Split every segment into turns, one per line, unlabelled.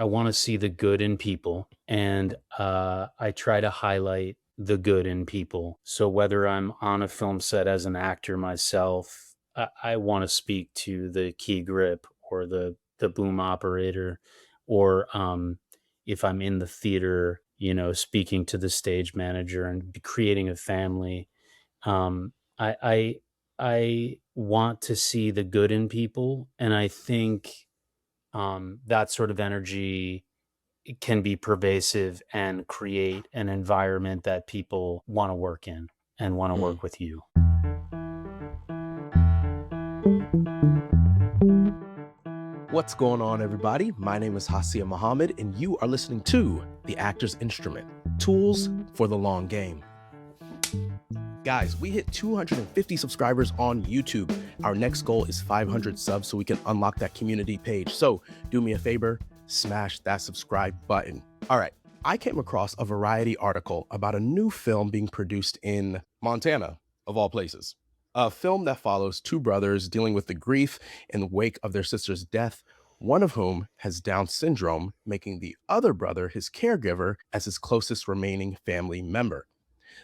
I want to see the good in people, and I try to highlight the good in people. So whether I'm on a film set as an actor myself, I want to speak to the key grip or the boom operator, or if I'm in the theater, speaking to the stage manager and creating a family. I want to see the good in people, and I think that sort of energy can be pervasive and create an environment that people want to work in and want to
Mm.
work with you.
What's going on, everybody? My name is Hassiem Muhammad, and you are listening to The Actor's Instrument, Tools for the Long Game. Guys, we hit 250 subscribers on YouTube. Our next goal is 500 subs so we can unlock that community page. So do me a favor, smash that subscribe button. All right, I came across a Variety article about a new film being produced in Montana, of all places. A film that follows two brothers dealing with the grief in the wake of their sister's death, one of whom has Down syndrome, making the other brother his caregiver as his closest remaining family member.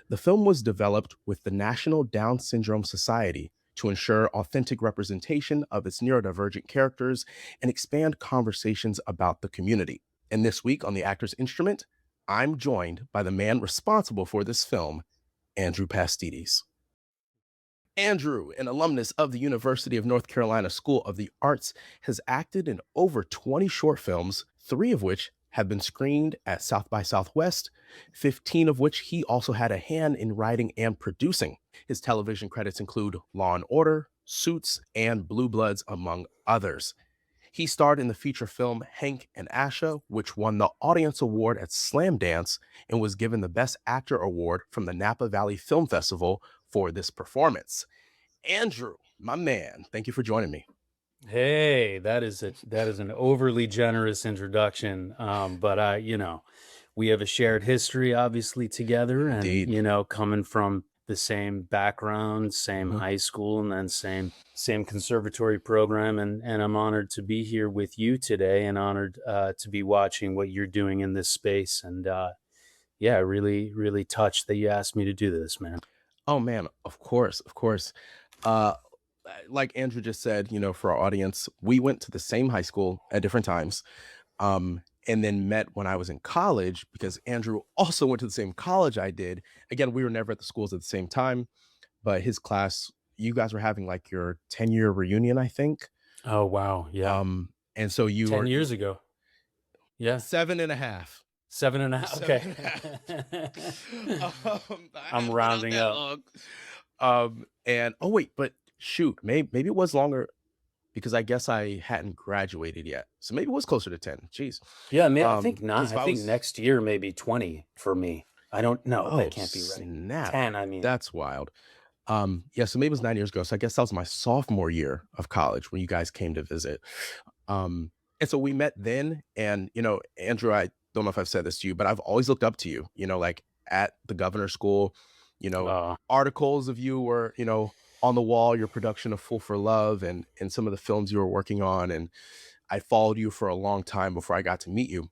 The film was developed with the National Down Syndrome Society to ensure authentic representation of its neurodivergent characters and expand conversations about the community. And this week on The Actor's Instrument, I'm joined by the man responsible for this film, Andrew Pastides. Andrew, an alumnus of the University of North Carolina School of the Arts, has acted in over 20 short films, 3 of which have been screened at South by Southwest, 15 of which he also had a hand in writing and producing. His television credits include Law and Order, Suits, and Blue Bloods, among others. He starred in the feature film Hank and Asha, which won the Audience Award at Slamdance and was given the Best Actor Award from the Napa Valley Film Festival for this performance. Andrew, my man, thank you for joining me.
Hey, that is an overly generous introduction. But we have a shared history obviously together, and
Indeed.
coming from the same background, same
Mhm.
high school, and then same conservatory program, and I'm honored to be here with you today, and honored to be watching what you're doing in this space, and yeah, really, really touched that you asked me to do this, man.
Oh man, of course, of course. Uh, like Andrew just said, for our audience, we went to the same high school at different times, and then met when I was in college because Andrew also went to the same college I did. Again, we were never at the schools at the same time, but his class, you guys were having like your 10-year reunion, I think.
Oh wow, yeah,
And so you
10
were
years ago, yeah.
seven and a half.
Seven and a half.
Seven
Okay.
and a half. I
I'm
hadn't been out
rounding
that
up.
long. And oh wait, but shoot, maybe it was longer because I guess I hadn't graduated yet. So maybe it was closer to 10. Jeez.
Yeah, I think not.
Because
I
if I
think
was,
next year maybe 20 for me. I don't know.
oh
That can't be right.
snap,
10, I mean.
that's wild. Yeah, so maybe it was 9 years ago. So I guess that was my sophomore year of college when you guys came to visit. And so we met then, and Andrew, I don't know if I've said this to you, but I've always looked up to you. Like at the governor's school, you know,
Uh,
articles of you were, on the wall, your production of Fool for Love and some of the films you were working on. And I followed you for a long time before I got to meet you.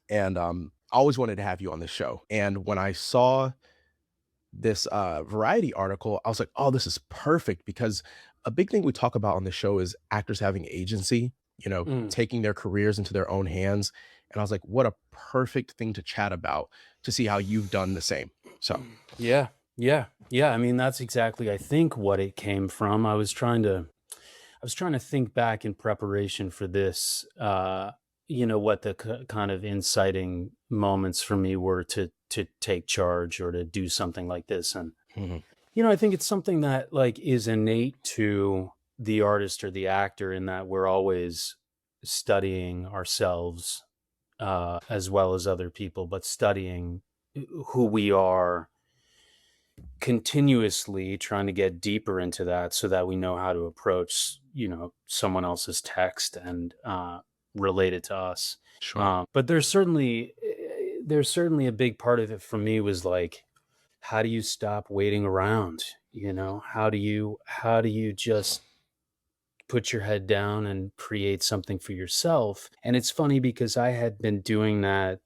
And I always wanted to have you on the show. And when I saw this Variety article, I was like, oh, this is perfect because a big thing we talk about on the show is actors having agency,
mm,
taking their careers into their own hands. And I was like, what a perfect thing to chat about to see how you've done the same. So,
yeah. Yeah. Yeah. I mean, that's exactly, I think, what it came from. I was trying to think back in preparation for this, what the kind of inciting moments for me were to take charge or to do something like this. And
mhm,
I think it's something that like is innate to the artist or the actor in that we're always studying ourselves as well as other people, but studying who we are continuously, trying to get deeper into that so that we know how to approach, someone else's text and relate it to us.
sure.
But there's certainly a big part of it for me was like, how do you stop waiting around? How do you just put your head down and create something for yourself. And it's funny because I had been doing that,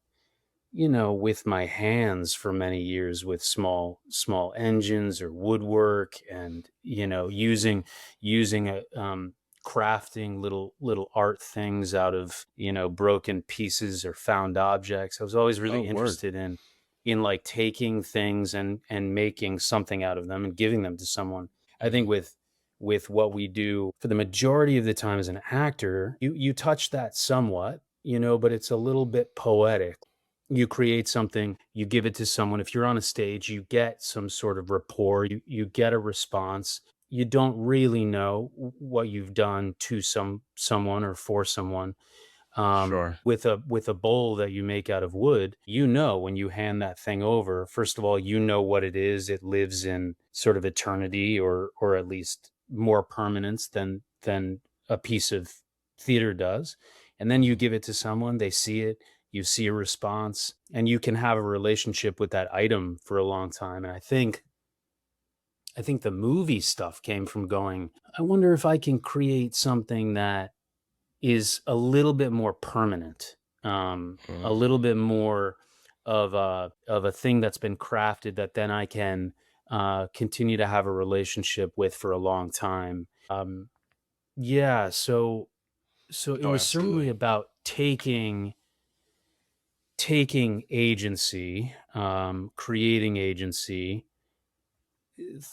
with my hands for many years with small engines or woodwork, and, using crafting little art things out of, broken pieces or found objects. I was always
Oh,
really
word.
interested in like taking things and making something out of them and giving them to someone. I think
Mhm.
with what we do for the majority of the time as an actor, you touch that somewhat, but it's a little bit poetic. You create something, you give it to someone. If you're on a stage, you get some sort of rapport, you get a response. You don't really know what you've done to someone or for someone.
Sure.
With a bowl that you make out of wood, when you hand that thing over, first of all, what it is. It lives in sort of eternity, or at least more permanence than a piece of theater does. And then you
Mhm.
give it to someone, they see it, you see a response, and you can have a relationship with that item for a long time. And I think the movie stuff came from going, I wonder if I can create something that is a little bit more permanent, a
Mm.
little bit more of a thing that's been crafted that then I can continue to have a relationship with for a long time. Yeah, so it
Oh,
was
absolutely.
certainly about taking agency, creating agency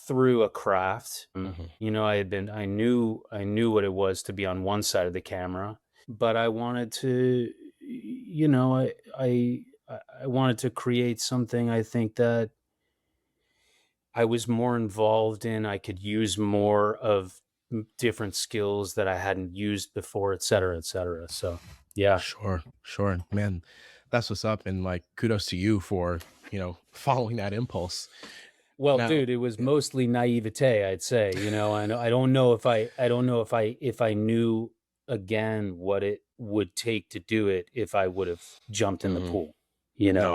through a craft.
Mhm.
I knew what it was to be on one side of the camera, but I wanted to, I wanted to create something I think that I was more involved in. I could use more of different skills that I hadn't used before, et cetera, et cetera. So, yeah.
Sure, sure. Man, that's what's up, and, like, kudos to you for, following that impulse.
Well,
Now
dude, it was
yeah.
mostly naivete, I'd say. I don't know if I knew again what it would take to do it if I would have jumped in the
Mhm.
pool,
No,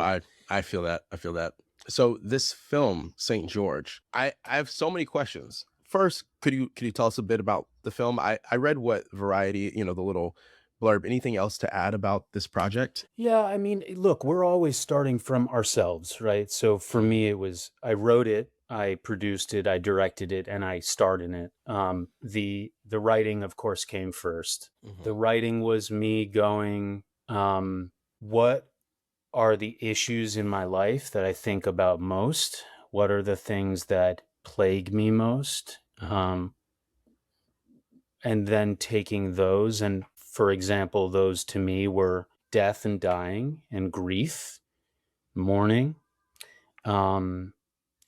I feel that, I feel that. So, this film, St. George, I have so many questions. First, could you tell us a bit about the film? I read what Variety, the little blurb. Anything else to add about this project?
Yeah, I mean, look, we're always starting from ourselves, right? So for
Mhm,
me, it was I wrote it, I produced it, I directed it, and I starred in it. The writing, of course, came first.
mhm,
The writing was me going, what are the issues in my life that I think about most? What are the things that plague me most?
mhm,
And then taking those, and for example, those to me were death and dying and grief, mourning, um,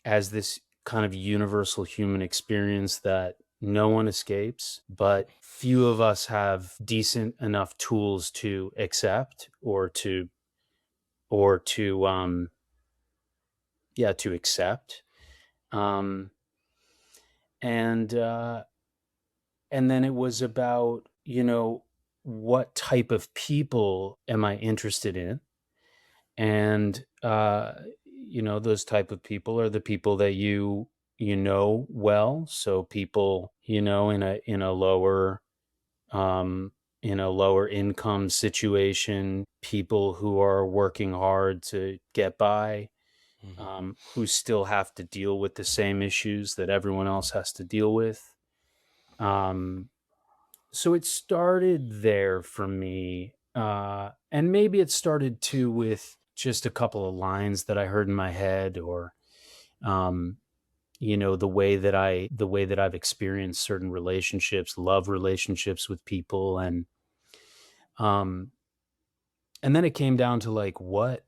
as this kind of universal human experience that no one escapes, but few of us have decent enough tools to accept, or to yeah, to accept. Um, and and then it was about, what type of people am I interested in? And those type of people are the people that you know well. So people, um in a lower income situation, people who are working hard to get by,
mhm,
who still have to deal with the same issues that everyone else has to deal with. Um, so it started there for me. And maybe it started too with just a couple of lines that I heard in my head, or, um, the way that I've experienced certain relationships, love relationships with people. Um, and then it came down to like, what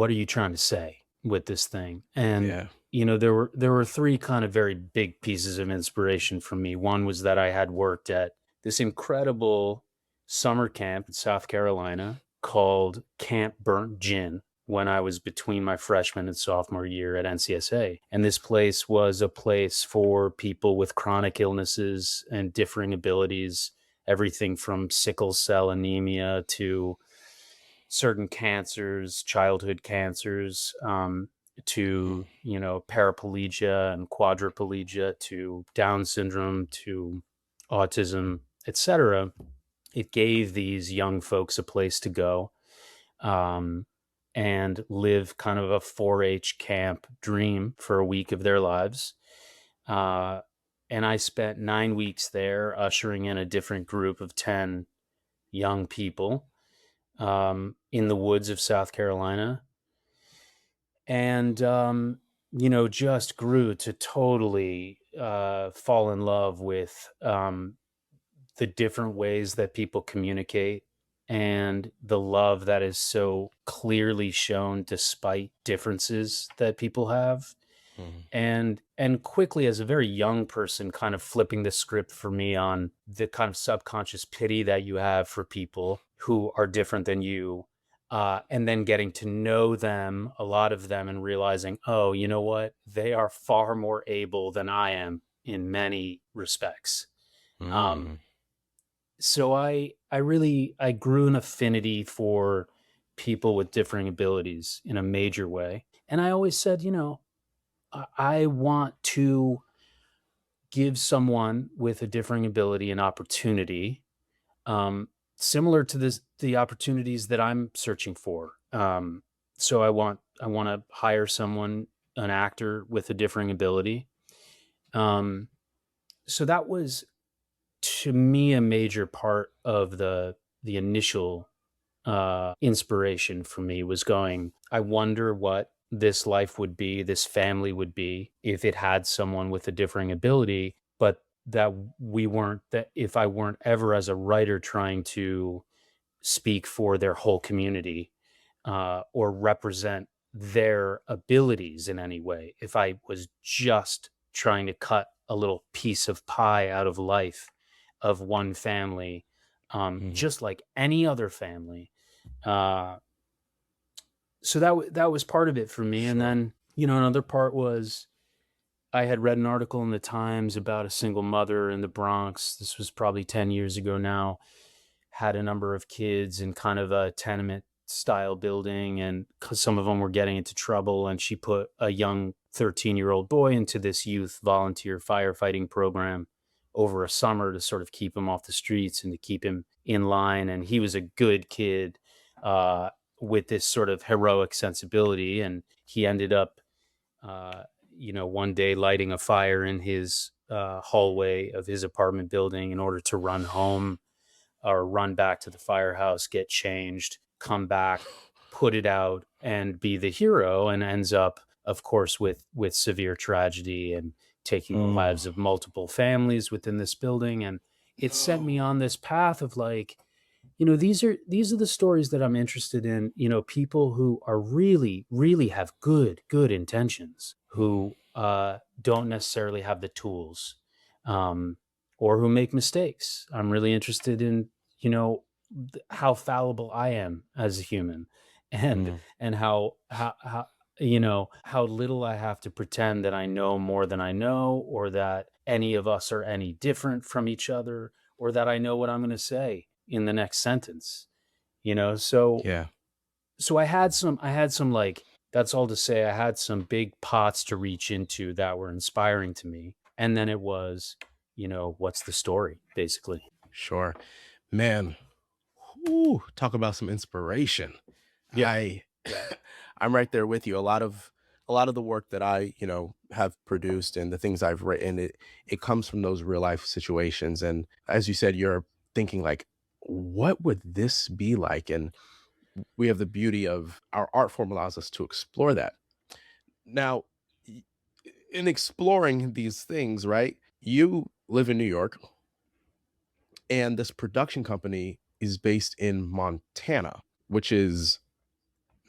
are you trying to say with this thing? And
yeah,
there were three kind of very big pieces of inspiration for me. One was that I had worked at this incredible summer camp in South Carolina called Camp Burnt Gin when I was between my freshman and sophomore year at NCSA. And this place was a place for people with chronic illnesses and differing abilities, everything from sickle cell anemia to certain cancers, childhood cancers,
mhm,
to, paraplegia and quadriplegia, to Down syndrome, to autism. etc. It gave these young folks a place to go, um, and live kind of a 4-H camp dream for a week of their lives. Uh, and I spent 9 weeks there ushering in a different group of 10 young people, in the woods of South Carolina. And, just grew to totally fall in love with the different ways that people communicate and the love that is so clearly shown despite differences that people have.
Mhm.
And quickly, as a very young person, kind of flipping the script for me on the kind of subconscious pity that you have for people who are different than you, and then getting to know them, a lot of them, and realizing, oh, you know what, they are far more able than I am in many respects. um,
Mm.
so I grew an affinity for people with differing abilities in a major way, and I always said, I want to give someone with a differing ability an opportunity, um, similar to the opportunities that I'm searching for. So I want to hire someone, an actor with a differing ability. Um, so that was, to me, a major part of the initial inspiration for me, was going, I wonder what this life would be, this family would be, if it had someone with a differing ability, but that we weren't, that if I weren't ever as a writer trying to speak for their whole community, or represent their abilities in any way, if I was just trying to cut a little piece of pie out of life of one family,
Mhm.
just like any other family. uh, so that was part of it for me. And
Sure.
then, another part was, I had read an article in the Times about a single mother in the Bronx. This was probably 10 years ago now. Had a number of kids in kind of a tenement style building, and 'cause some of them were getting into trouble, and she put a young 13-year-old boy into this youth volunteer firefighting program over a summer to sort of keep him off the streets and to keep him in line. And he was a good kid, uh, with this sort of heroic sensibility, and he ended up, uh, one day lighting a fire in his hallway of his apartment building in order to run home, or run back to the firehouse, get changed, come back, put it out, and be the hero. And ends up, of course, with severe tragedy and taking the
Mm.
lives of multiple families within this building. And it sent me on this path of like, these are the stories that I'm interested in. People who are really, really have good intentions,
Mhm.
who don't necessarily have the tools, um, or who make mistakes. I'm really interested in, how fallible I am as a human, and
Mm.
how little I have to pretend that I know more than I know, or that any of us are any different from each other, or that I know what I'm going to say in the next sentence. So
Yeah.
I had some, like, that's all to say, I had some big pots to reach into that were inspiring to me. And then it was, what's the story, basically.
Sure. Man, whew, talk about some inspiration.
Yeah.
I I'm right there with you. A lot of the work that I, have produced and the things I've written, it comes from those real life situations. And as you said, you're thinking like, what would this be like? And we have the beauty of our art form allows us to explore that. Now, y- in exploring these things, right? You live in New York, and this production company is based in Montana, which is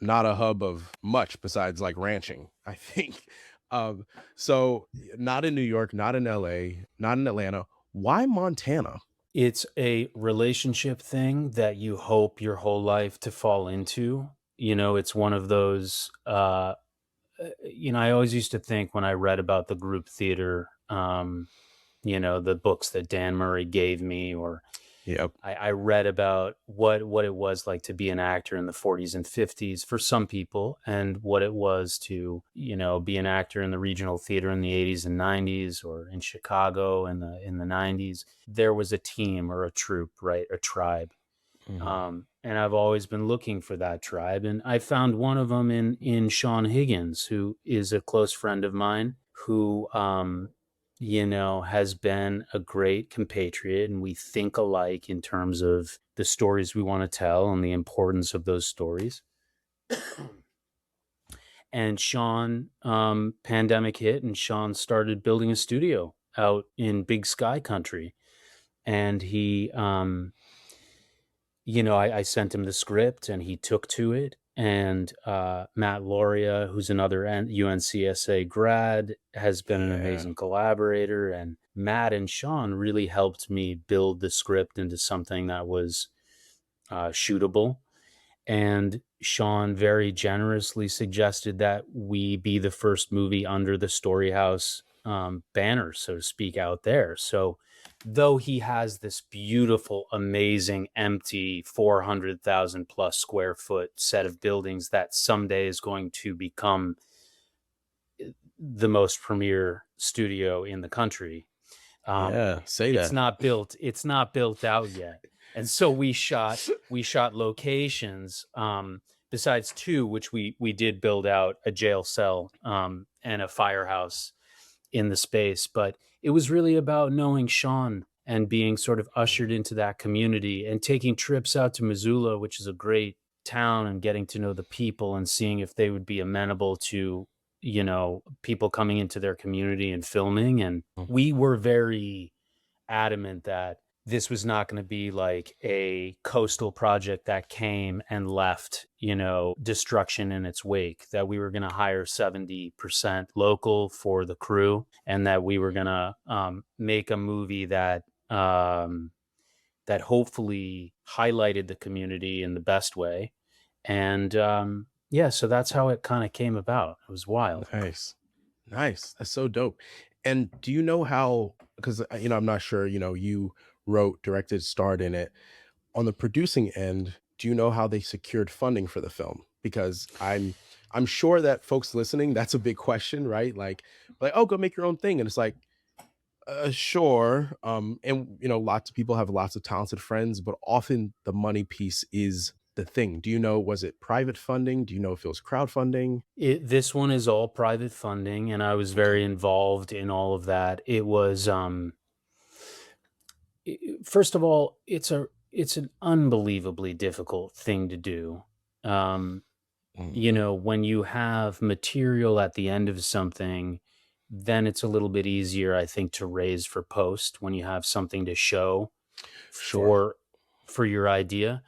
not a hub of much besides like ranching, I think. Um, so not in New York, not in LA, not in Atlanta. Why Montana?
It's a relationship thing that you hope your whole life to fall into. It's one of those, I always used to think, when I read about the group theater, the books that Dan Murray gave me, or
Yep.
I read about what it was like to be an actor in the 40s and 50s for some people, and what it was to, be an actor in the regional theater in the 80s and 90s, or in Chicago in the 90s. There was a team or a troupe, right? A tribe.
Hmm.
And I've always been looking for that tribe, and I found one of them in Sean Higgins, who is a close friend of mine, who has been a great compatriot, and we think alike in terms of the stories we want to tell and the importance of those stories. And Sean, pandemic hit, and Sean started building a studio out in Big Sky Country, and I sent him the script, and he took to it. And Matt Loria, who's another UNCSA grad, has been an
Yeah.
amazing collaborator. And Matt and Sean really helped me build the script into something that was shootable. And Sean very generously suggested that we be the first movie under the Storyhouse banner, so to speak, out there. So, though he has this beautiful, amazing, empty 400,000 plus square foot set of buildings that someday is going to become the most premier studio in the country, um,
Yeah. Say that.
it's not built out yet. And so we shot locations, besides two, which we did build out a jail cell, and a firehouse in the space. But it was really about knowing Sean and being sort of ushered into that community, and taking trips out to Missoula, which is a great town, and getting to know the people and seeing if they would be amenable to, people coming into their community and filming. And we were very adamant that this was not going to be like a coastal project that came and left, destruction in its wake, that we were going to hire 70% local for the crew, and that we were going to make a movie that hopefully highlighted the community in the best way. And yeah, so that's how it kind of came about. It was wild.
Nice. Nice. That's so dope. And do you know how, because I'm not sure, you wrote, directed, starred in it. On the producing end, do you know how they secured funding for the film? Because I'm sure that folks listening, that's a big question, right? Like, oh, go make your own thing. And it's like, sure. And lots of people have lots of talented friends, but often the money piece is the thing. Do you know, was it private funding? Do you know if it was crowdfunding?
This one is all private funding, and I was
Okay.
very involved in all of that. It was, first of all, it's an unbelievably difficult thing to do. Um,
Hmm.
when you have material at the end of something, then it's a little bit easier, I think, to raise for post when you have something to show
Sure.
for your idea.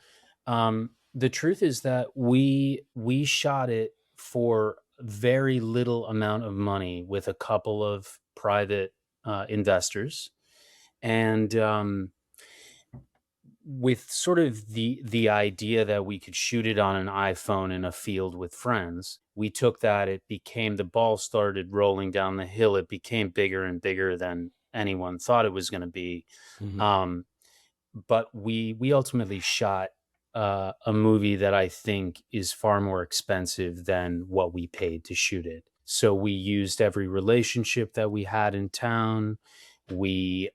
The truth is that we shot it for very little amount of money with a couple of private investors, and with sort of the idea that we could shoot it on an iPhone in a field with friends. We took that, it became, the ball started rolling down the hill. It became bigger and bigger than anyone thought it was going to be.
Hmm.
Um, but we ultimately shot a movie that I think is far more expensive than what we paid to shoot it. So we used every relationship that we had in town. We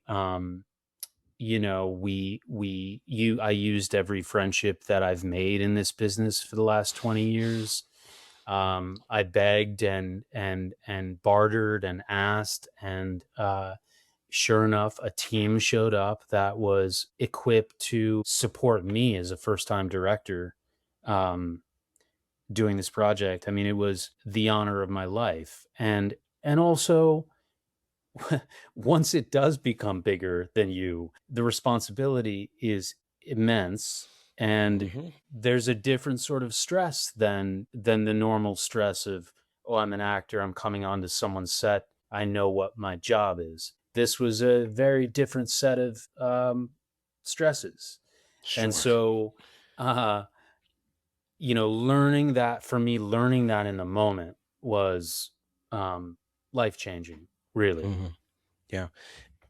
I used every friendship that I've made in this business for the last 20 years. I begged and bartered and asked, and sure enough, a team showed up that was equipped to support me as a first time director, um, doing this project. I mean, it was the honor of my life. And also, once it does become bigger than you, the responsibility is immense. And
Hmm.
there's a different sort of stress than the normal stress of, oh, I'm an actor, I'm coming onto someone's set, I know what my job is. This was a very different set of stresses. And
Sure.
so, uh, learning that, for me, learning that in the moment was life changing, really.
Hmm. Yeah.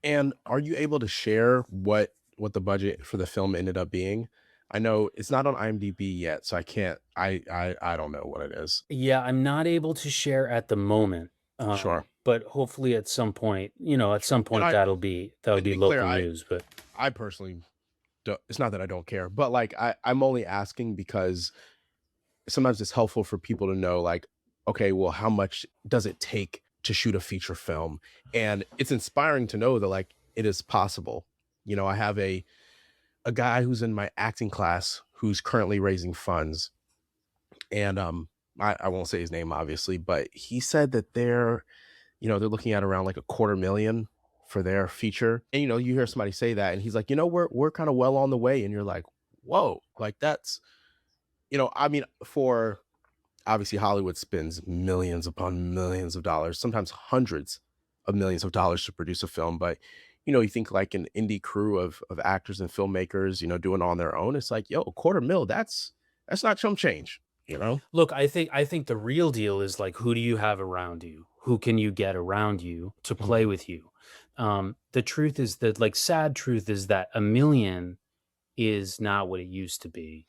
And are you able to share what what the budget for the film ended up being? I know it's not on IMDb yet, so I can't. I don't know what it is.
Yeah, I'm not able to share at the moment,
Sure,
but hopefully at some point, at
sure.
some point that'll
And to
be
be clear,
local news. But
I personally don't, it's not that I don't care, but like I'm only asking because sometimes it's helpful for people to know, like, okay, well, how much does it take to shoot a feature film? And it's inspiring to know that like it is possible. I have a guy who's in my acting class who's currently raising funds, and I won't say his name obviously, but he said that they're looking at around like a quarter million for their feature. And you hear somebody say that, and he's like, we're kind of well on the way, and you're like, whoa, like that's I mean, for obviously Hollywood spends millions upon millions of dollars, sometimes hundreds of millions of dollars to produce a film. But you think like an indie crew of actors and filmmakers, doing it on their own. It's like, yo, a quarter mil, that's not chump change, you know?
look, I think the real deal is like, who do you have around you? Who can you get around you to play
Mhm.
with you? The truth is that, like, sad truth is that a million is not what it used to be.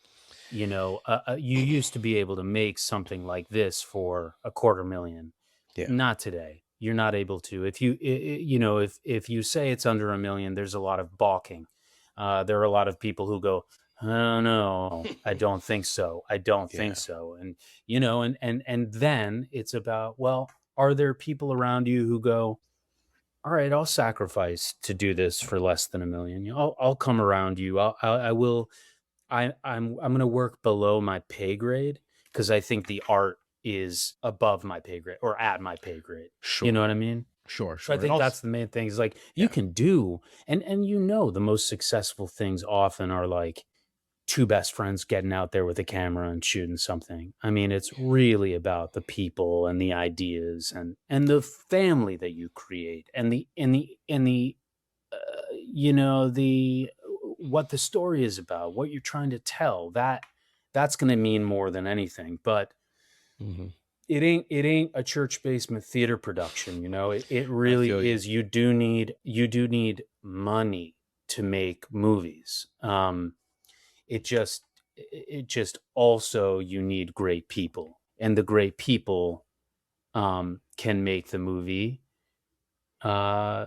You used to be able to make something like this for a quarter million.
Yeah.
Not today. You're not able to. If you, if you say it's under a million, there's a lot of balking. There are a lot of people who go, "I don't know. I don't think so. I don't think
Yeah.
so." And and then it's about, well, are there people around you who go, "All right, I'll sacrifice to do this for less than a million. I'll come around you. I will. I'm gonna work below my pay grade because I think the art is above my pay grade or at my pay grade." You know
Sure.
what I mean?
Sure.
So I
Sure. And
think
also,
that's the main thing, is like, you
yeah.
can do, and the most successful things often are like two best friends getting out there with a camera and shooting something. I mean, it's really about the people and the ideas and the family that you create and the the what the story is about, what you're trying to tell. That's going to mean more than anything. But
Mhm.
it ain't a church basement theater production. It
I
really
feel you.
is. You do need money to make movies. It just also, you need great people, and the great people can make the movie uh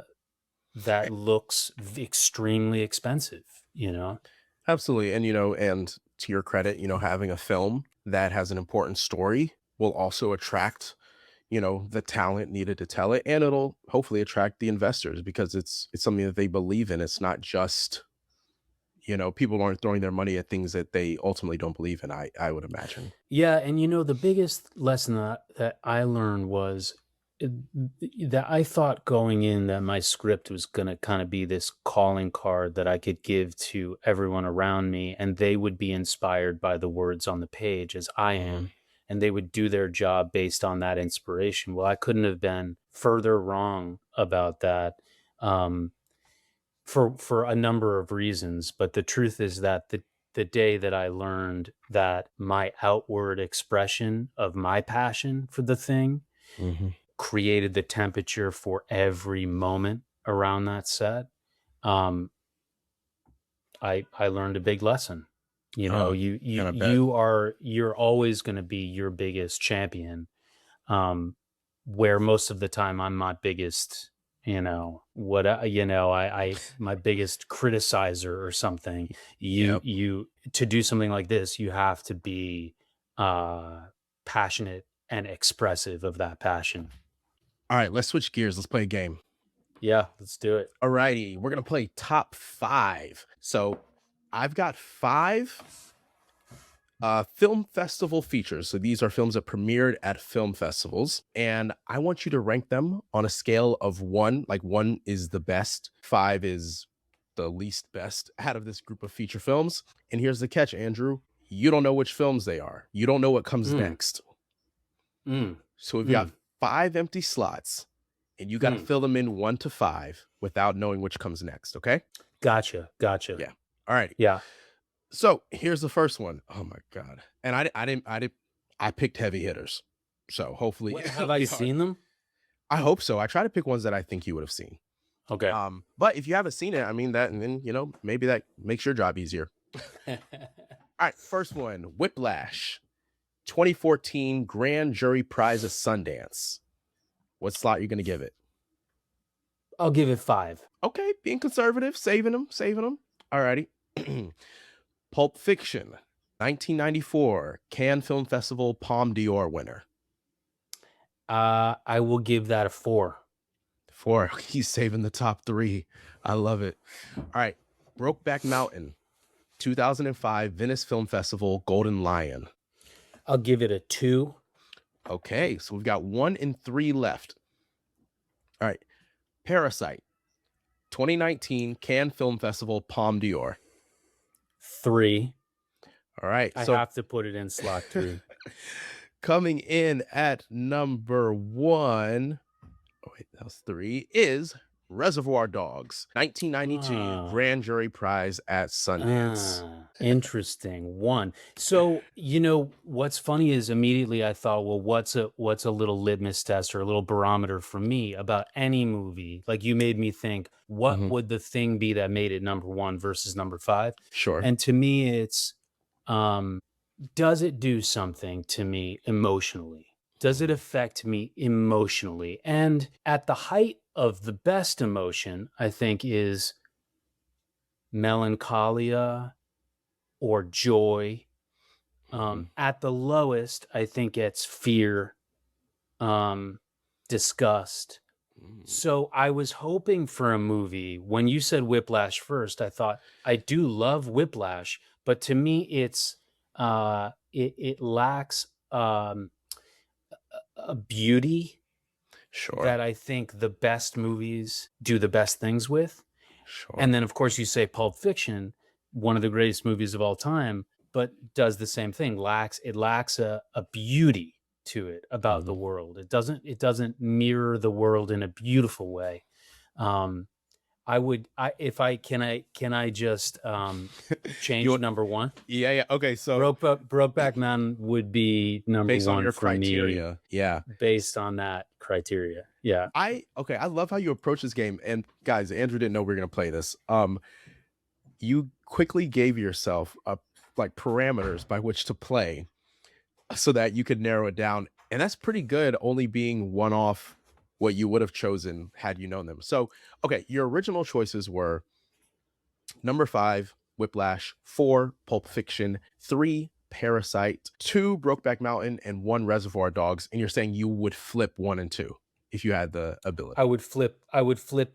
that looks extremely expensive.
Absolutely. And, and to your credit, having a film that has an important story will also attract, the talent needed to tell it. And it'll hopefully attract the investors because it's something that they believe in. It's not just, people aren't throwing their money at things that they ultimately don't believe in, I would imagine.
Yeah, and the biggest lesson that I learned was, uh, that I thought going in that my script was going to kind of be this calling card that I could give to everyone around me, and they would be inspired by the words on the page as I
Mhm.
am, and they would do their job based on that inspiration. Well, I couldn't have been further wrong about that. Um, for a number of reasons, but the truth is that the day that I learned that my outward expression of my passion for the thing
Mhm.
created the temperature for every moment around that set, um, I learned a big lesson.
Oh, and I bet.
You're always going to be your biggest champion, um, where most of the time I'm my biggest, my biggest criticizer or something. You,
Yep.
to do something like this, you have to be uh, passionate and expressive of that passion.
All right, let's switch gears. Let's play a game.
Yeah, let's do it.
Alrighty, we're gonna play top five. So I've got five film festival features. So these are films that premiered at film festivals, and I want you to rank them on a scale of one. Like one is the best, five is the least best out of this group of feature films. And here's the catch, Andrew. You don't know which films they are. You don't know what comes
Mm,
next.
mm,
So we've got
mm,
five empty slots, and you got to
mm.
fill them in one to five without knowing which comes next. Okay?
Gotcha, gotcha.
Yeah. All right.
Yeah.
So here's the first one. Oh my god! And I picked heavy hitters. So hopefully
What, have
it'll
I
be hard.
seen them?
I hope so. I try to pick ones that I think you would have seen.
Okay.
But if you haven't seen it, I mean that, and then maybe that makes your job easier. All right, first one, Whiplash, 2014 Grand Jury Prize of Sundance. What slot are you gonna give it?
I'll give it 5.
Okay, being conservative, saving them, saving them. All righty. Pulp Fiction, 1994 Cannes Film Festival Palme d'Or winner.
I will give that a 4.
4. He's saving the top 3. I love it. All right, Brokeback Mountain, 2005 Venice Film Festival Golden Lion.
I'll give it a 2.
Okay, so we've got 1 and 3 left. All right, Parasite, 2019 Cannes Film Festival Palme d'Or.
3.
All right,
I
so
have to put it in slot 3.
coming in at number 1, oh wait, that was 3, is Reservoir Dogs, 1992 Grand Jury Prize at Sundance.
Interesting. 1. So, what's funny is immediately I thought, well, what's a little litmus test or a little barometer for me about any movie? Like, you made me think, what would the thing be that made it number 1 versus number 5?
Sure.
And to me, it's does it do something to me emotionally? Does it affect me emotionally? And at the height of the best emotion, I think, is melancholia or joy. At the lowest, I think it's fear, disgust. So I was hoping for a movie. When you said Whiplash first, I thought I do love Whiplash, but to me, it lacks a beauty
Sure.
that I think the best movies do the best things with.
Sure.
And then, of course, you say Pulp Fiction, one of the greatest movies of all time, but does the same thing. It lacks a beauty to it about the world. It doesn't mirror the world in a beautiful way. Can I just change number 1?
Yeah. Okay, so
Brokeback Mountain would be number
based
1
on your
for
criteria.
me.
Yeah.
Based on that criteria. Yeah.
I love how you approach this game. And guys, Andrew didn't know we were gonna play this. You quickly gave yourself like parameters by which to play so that you could narrow it down. And that's pretty good, only being one off what you would have chosen had you known them. So, okay, your original choices were number 5, Whiplash, 4, Pulp Fiction, 3, Parasite, 2, Brokeback Mountain, and 1, Reservoir Dogs. And you're saying you would flip 1 and 2 if you had the ability.
I would flip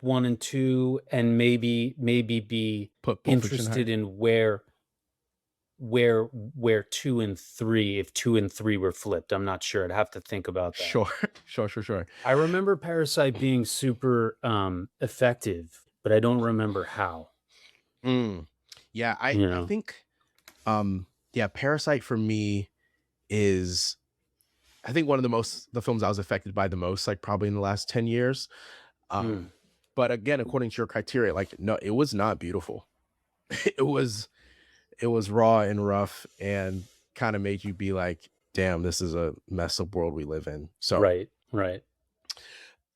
1 and 2 and maybe be
Put Pulp Fiction
interested
higher.
in where 2 and 3, if 2 and 3 were flipped. I'm not sure. I'd have to think about that.
Sure.
I remember Parasite being super effective, but I don't remember how.
Yeah, I think Parasite for me is, I think, one of the films I was affected by the most, like probably in the last 10 years. But again, according to your criteria, like, no, it was not beautiful. It was raw and rough and kind of made you be like, damn, this is a messed up world we live in. So
Right.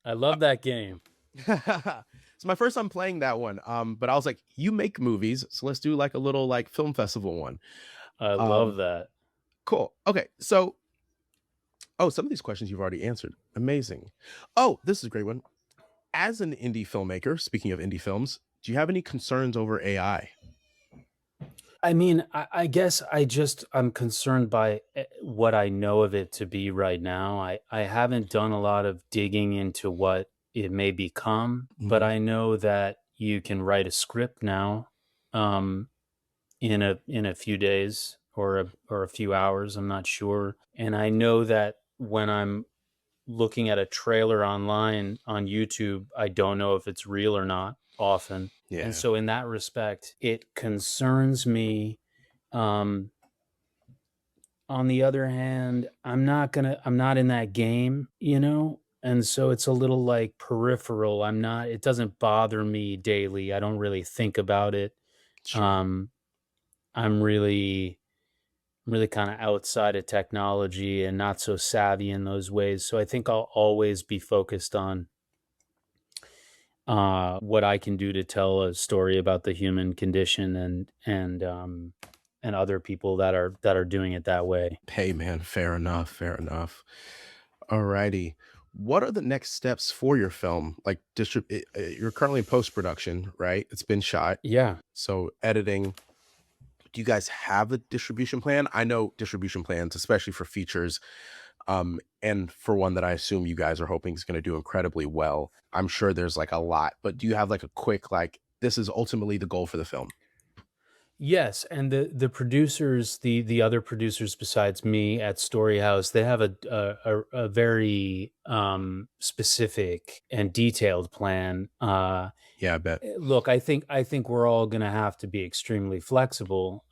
I love that game.
It's my first time playing that one. But I was like, you make movies, so let's do like a little like film festival one.
I love that.
Cool. Okay, so some of these questions you've already answered. Amazing. Oh, this is a great one. As an indie filmmaker, speaking of indie films, do you have any concerns over AI?
I mean, I guess I'm concerned by what I know of it to be right now. I haven't done a lot of digging into what it may become, but I know that you can write a script now in a few days or a few hours, I'm not sure. And I know that when I'm looking at a trailer online on YouTube, I don't know if it's real or not often.
Yeah.
And so in that respect, it concerns me. On the other hand, I'm not in that game, and so it's a little like peripheral. It doesn't bother me daily. I don't really think about it.
Sure.
I'm really kind of outside of technology and not so savvy in those ways. So I think I'll always be focused on what I can do to tell a story about the human condition and other people that are doing it that way.
Hey, man, fair enough, fair enough. Alrighty. What are the next steps for your film? Like, you're currently in post-production, right? It's been shot.
Yeah.
So editing, do you guys have a distribution plan? I know distribution plans, especially for features, and for one that I assume you guys are hoping is going to do incredibly well. I'm sure there's like a lot, but do you have like a quick, like, this is ultimately the goal for the film?
Yes, and the producers, the other producers besides me at Storyhouse, they have a very specific and detailed plan.
Yeah, I bet.
Look, I think we're all going to have to be extremely flexible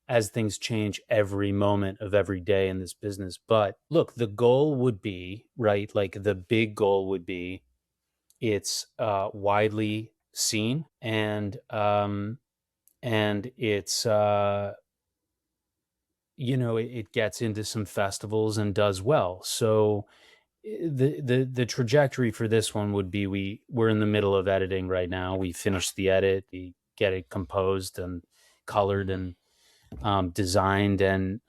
as things change every moment of every day in this business. But look, the goal would be right, like the big goal would be it's widely seen and it's it gets into some festivals and does well. So the trajectory for this one would be we're in the middle of editing right now. We finished the edit, we get it composed and colored
Mhm.
and designed, and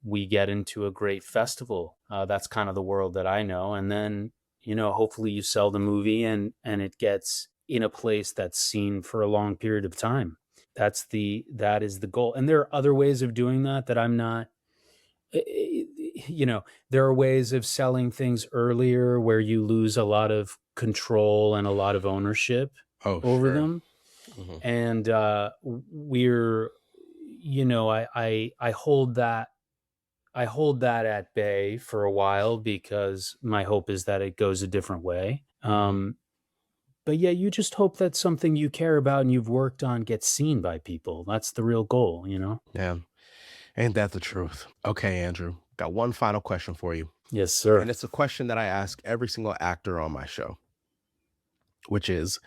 we get into a great festival. That's kind of the world that I know. And then hopefully you sell the movie and it gets in a place that's seen for a long period of time. That is the goal. And there are other ways of doing that I'm not eh, eh, there are ways of selling things earlier where you lose a lot of control and a lot of ownership
Oh,
over
sure.
them.
Mhm.
And we're I hold that at bay for a while because my hope is that it goes a different way.
Mhm.
But yeah, you just hope that something you care about and you've worked on gets seen by people. That's the real goal.
Yeah. Ain't that the truth? Okay, Andrew, got one final question for you.
Yes, sir.
And it's a question that I ask every single actor on my show, which is,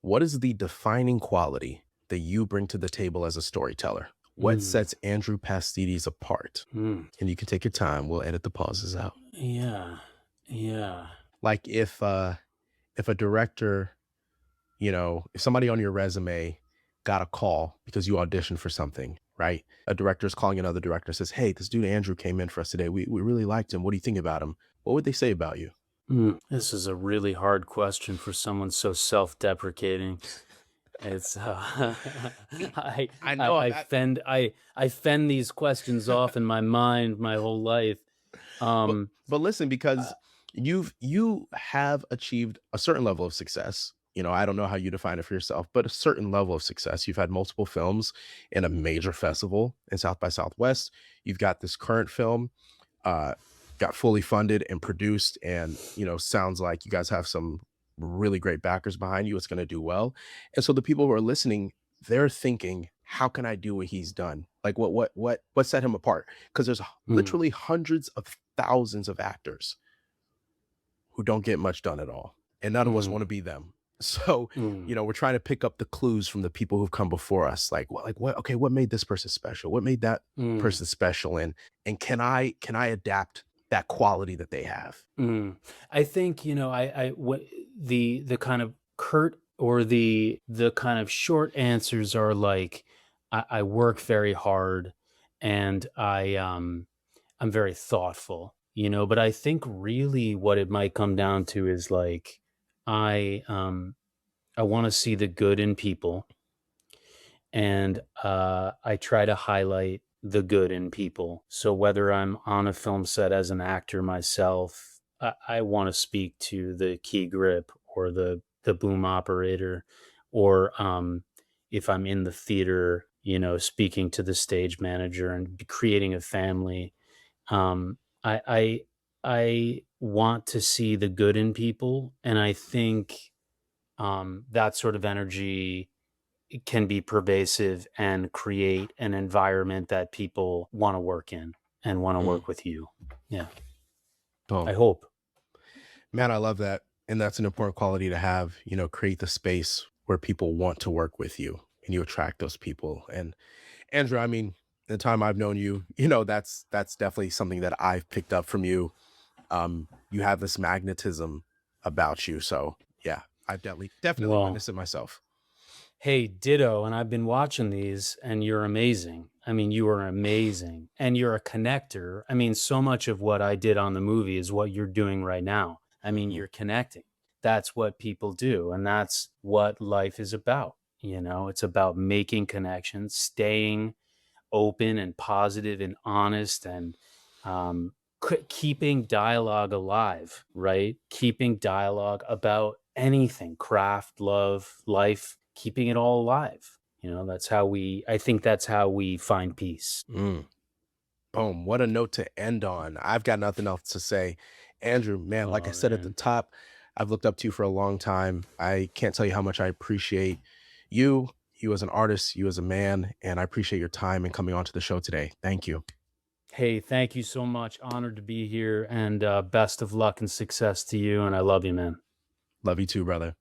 what is the defining quality that you bring to the table as a storyteller? What
Mm,
sets Andrew Pastides apart?
mm.
And you can take your time. We'll edit the pauses out.
Yeah. Yeah.
Like if a director, if somebody on your resume got a call because you auditioned for something, right? A director is calling another director, says, "Hey, this dude Andrew came in for us today. We really liked him. What do you think about him?" What would they say about you?
This is a really hard question for someone so self-deprecating. It's I
I
I
know
I
that,
fend I fend these questions off in my mind my whole life.
but
Um,
listen,
uh,
because you have achieved a certain level of success. I don't know how you define it for yourself, but a certain level of success. You've had multiple films in a major festival in South by Southwest. You've got this current film, uh, got fully funded and produced, and sounds like you guys have some really great backers behind you. It's going to do well, and so the people who are listening, they're thinking, how can I do what he's done? Like what set him apart? Because there's
mm,
literally hundreds of thousands of actors who don't get much done at all, and none of us
mm,
want to be them. So,
mm,
we're trying to pick up the clues from the people who've come before us. Like what? Okay, what made this person special? What made that
mm,
person special? And can I adapt that quality that they have?
mm. I think, what the kind of curt or the kind of short answers are like, I work very hard and I'm very thoughtful, but I think really what it might come down to is like I um I want to see the good in people, and I try to highlight the good in people. So whether I'm on a film set as an actor myself, I want to speak to the key grip or the boom operator, or if I'm in the theater, speaking to the stage manager and creating a family. um, I, I I want to see the good in people, and I think that sort of energy can be pervasive and create an environment that people want to work in and want to
Mm,
work with you. Yeah, I
boom.
hope.
Man, I love that. And that's an important quality to have, create the space where people want to work with you and you attract those people. And Andrew, I mean, the time I've known you, that's definitely something that I've picked up from you. You have this magnetism about you. So yeah. I've definitely
Well,
witnessed it myself.
hey, ditto. And I've been watching these, and you're amazing. I mean, you are amazing. And you're a connector. I mean, so much of what I did on the movie is what you're doing right now. I mean,
Mhm.
you're connecting. That's what people do. And that's what life is about. It's about making connections, staying open and positive and honest, and um, keeping dialogue alive, right? Keeping dialogue about anything, craft, love, life, keeping it all alive. I think that's how we find peace.
Mm. Boom. What a note to end on. I've got nothing else to say. Andrew, man, like I
Oh,
said at the
man.
top, I've looked up to you for a long time. I can't tell you how much I appreciate you, you as an artist, you as a man, and I appreciate your time and coming onto the show today. Thank you.
Hey, thank you so much. Honored to be here, and best of luck and success to you. And I love you, man.
Love you too, brother.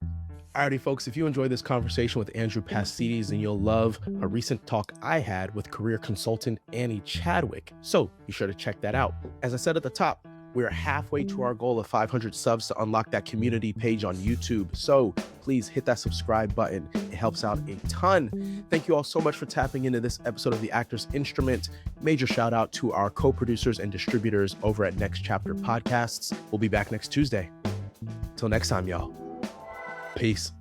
Alrighty, folks, if you enjoyed this conversation with Andrew Pastides, then you'll love a recent talk I had with career consultant Annie Chadwick. So be sure to check that out. As I said at the top, we're halfway to our goal of 500 subs to unlock that community page on YouTube. So please hit that subscribe button. It helps out a ton. Thank you all so much for tapping into this episode of The Actor's Instrument. Major shout out to our co-producers and distributors over at Next Chapter Podcasts. We'll be back next Tuesday. Till next time, y'all. Peace.